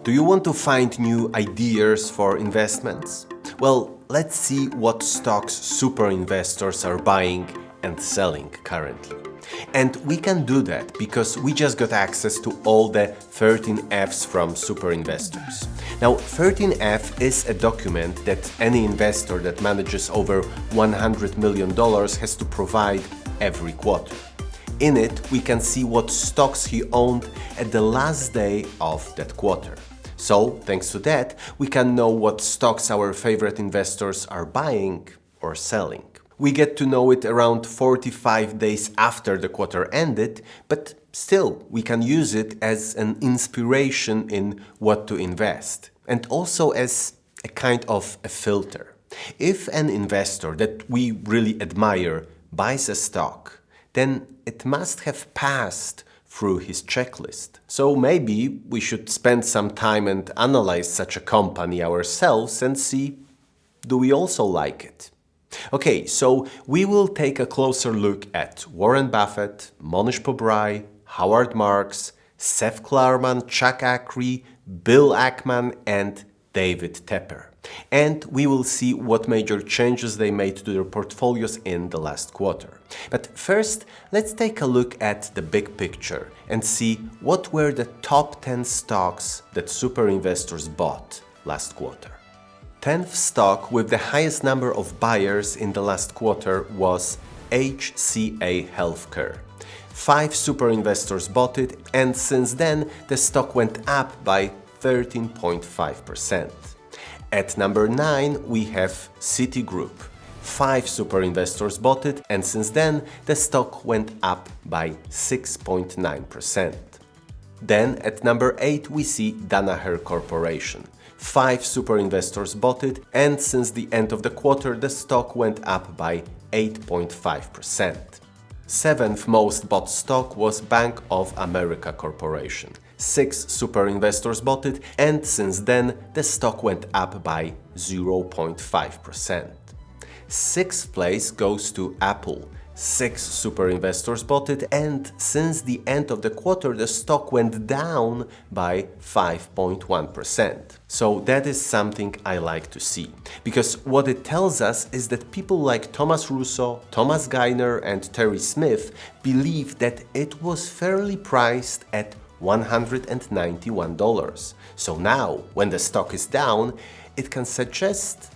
Do you want to find new ideas for investments? Well, let's see what stocks super investors are buying and selling currently. And we can do that because we just got access to all the 13 Fs from super investors. Now, 13F is a document that any investor that manages over $100 million has to provide every quarter. In it, we can see what stocks he owned at the last day of that quarter. So, thanks to that, we can know what stocks our favorite investors are buying or selling. We get to know it around 45 days after the quarter ended, but still, we can use it as an inspiration in what to invest, and also as a kind of a filter. If an investor that we really admire buys a stock, then it must have passed through his checklist. So maybe we should spend some time and analyze such a company ourselves and see, do we also like it? Okay, so we will take a closer look at Warren Buffett, Mohnish Pabrai, Howard Marks, Seth Klarman, Chuck Akre, Bill Ackman, and David Tepper. And we will see what major changes they made to their portfolios in the last quarter. But first, let's take a look at the big picture and see what were the top 10 stocks that super investors bought last quarter. 10th stock with the highest number of buyers in the last quarter was HCA Healthcare. 5 super investors bought it, and since then the stock went up by 13.5%. At number 9 we have Citigroup. 5 super investors bought it, and since then the stock went up by 6.9%. Then at number 8 we see Danaher Corporation. 5 super investors bought it, and since the end of the quarter the stock went up by 8.5%. 7th most bought stock was Bank of America Corporation. 6 super investors bought it, and since then the stock went up by 0.5%. 6th place goes to Apple. 6 super investors bought it, and since the end of the quarter the stock went down by 5.1%. So that is something I like to see, because what it tells us is that people like Thomas Russo, Thomas Geithner, and Terry Smith believe that it was fairly priced at $191. So now, when the stock is down, it can suggest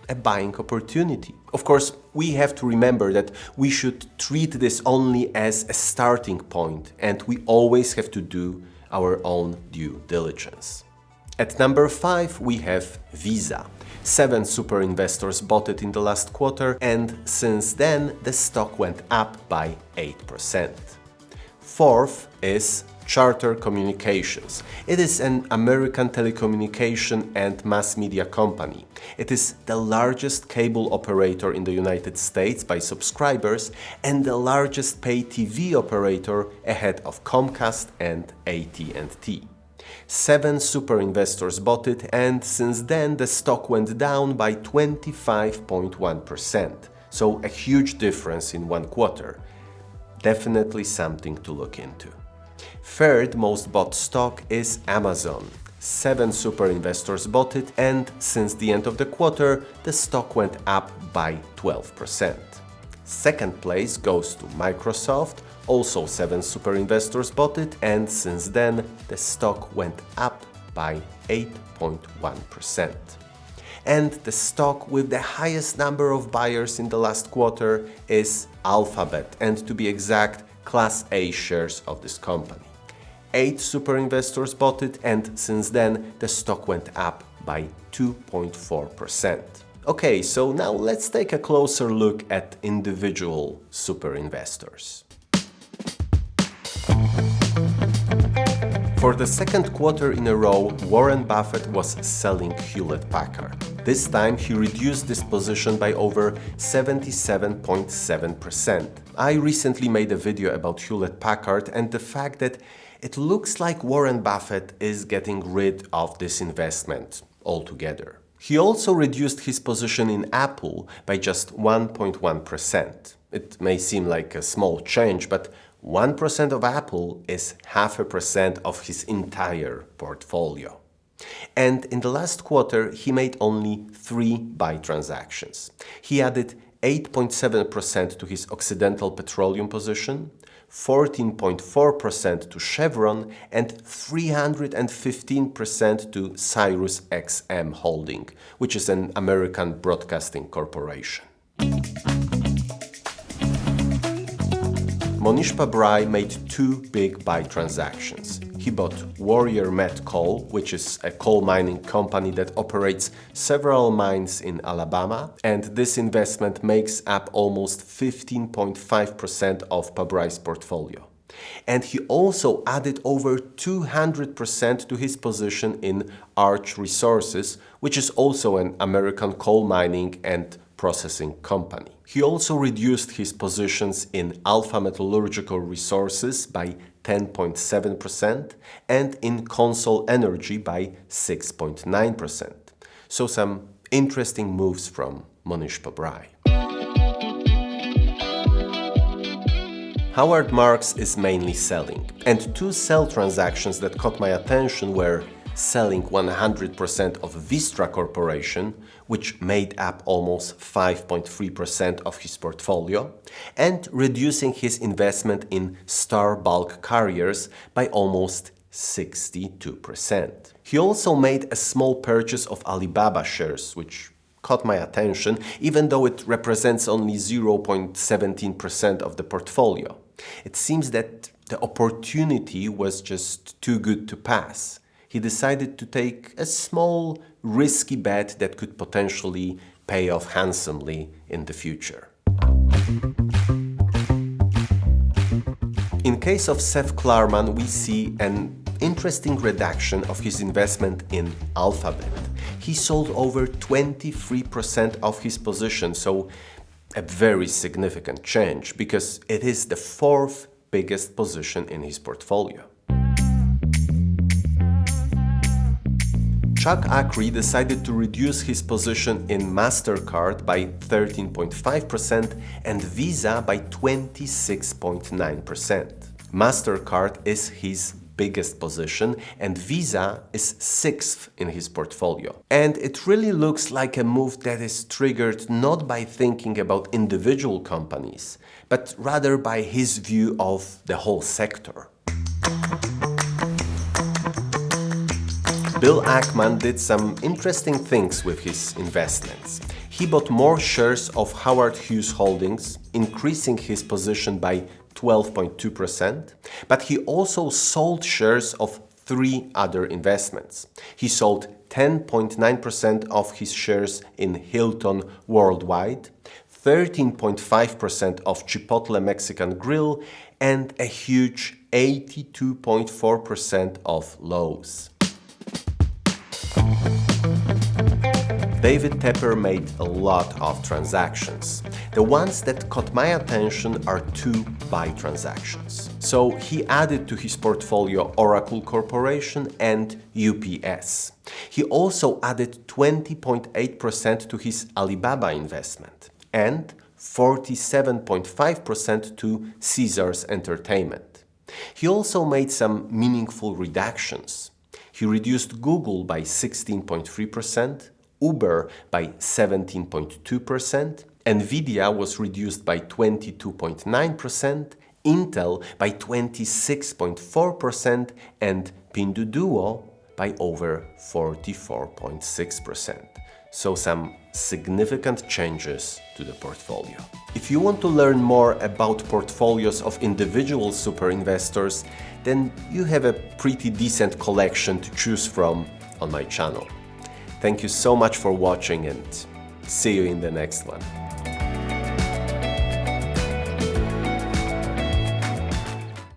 a buying opportunity. Of course, we have to remember that we should treat this only as a starting point, and we always have to do our own due diligence. At number 5 we have Visa. 7 super investors bought it in the last quarter, and since then the stock went up by 8%. 4th is Charter Communications. It is an American telecommunication and mass media company. It is the largest cable operator in the United States by subscribers and the largest pay TV operator ahead of Comcast and AT&T. 7 super investors bought it, and since then the stock went down by 25.1%. So a huge difference in one quarter. Definitely something to look into. 3rd most bought stock is Amazon. 7 super investors bought it, and since the end of the quarter the stock went up by 12%. 2nd place goes to Microsoft. Also 7 super investors bought it, and since then the stock went up by 8.1%. And the stock with the highest number of buyers in the last quarter is Alphabet, and to be exact, Class A shares of this company. 8 super investors bought it, and since then the stock went up by 2.4%. Okay, so now let's take a closer look at individual super investors. For the second quarter in a row, Warren Buffett was selling Hewlett-Packard. This time he reduced this position by over 77.7%. I recently made a video about Hewlett-Packard and the fact that it looks like Warren Buffett is getting rid of this investment altogether. He also reduced his position in Apple by just 1.1%. It may seem like a small change, but 1% of Apple is 0.5% of his entire portfolio. And in the last quarter, he made only 3 buy transactions. He added 8.7% to his Occidental Petroleum position, 14.4% to Chevron, and 315% to Sirius XM Holding, which is an American broadcasting corporation. Mohnish Pabrai made 2 big buy transactions. He bought Warrior Met Coal, which is a coal mining company that operates several mines in Alabama, and this investment makes up almost 15.5% of Pabrai's portfolio. And he also added over 200% to his position in Arch Resources, which is also an American coal mining and processing company. He also reduced his positions in Alpha Metallurgical Resources by 10.7% and in Consol Energy by 6.9%. So some interesting moves from Mohnish Pabrai. Howard Marks is mainly selling, and 2 sell transactions that caught my attention were selling 100% of Vistra Corporation, which made up almost 5.3% of his portfolio, and reducing his investment in Star Bulk Carriers by almost 62%. He also made a small purchase of Alibaba shares, which caught my attention, even though it represents only 0.17% of the portfolio. It seems that the opportunity was just too good to pass. He decided to take a small, risky bet that could potentially pay off handsomely in the future. In case of Seth Klarman, we see an interesting reduction of his investment in Alphabet. He sold over 23% of his position, so a very significant change because it is the 4th biggest position in his portfolio. Chuck Akre decided to reduce his position in MasterCard by 13.5% and Visa by 26.9%. MasterCard is his biggest position and Visa is 6th in his portfolio. And it really looks like a move that is triggered not by thinking about individual companies, but rather by his view of the whole sector. Bill Ackman did some interesting things with his investments. He bought more shares of Howard Hughes Holdings, increasing his position by 12.2%, but he also sold shares of 3 other investments. He sold 10.9% of his shares in Hilton Worldwide, 13.5% of Chipotle Mexican Grill, and a huge 82.4% of Lowe's. David Tepper made a lot of transactions. The ones that caught my attention are 2 buy transactions. So he added to his portfolio Oracle Corporation and UPS. He also added 20.8% to his Alibaba investment and 47.5% to Caesars Entertainment. He also made some meaningful reductions. He reduced Google by 16.3%, Uber by 17.2%, Nvidia was reduced by 22.9%, Intel by 26.4%, and Pinduoduo by over 44.6%. So some significant changes to the portfolio. If you want to learn more about portfolios of individual super investors, then you have a pretty decent collection to choose from on my channel. Thank you so much for watching and see you in the next one.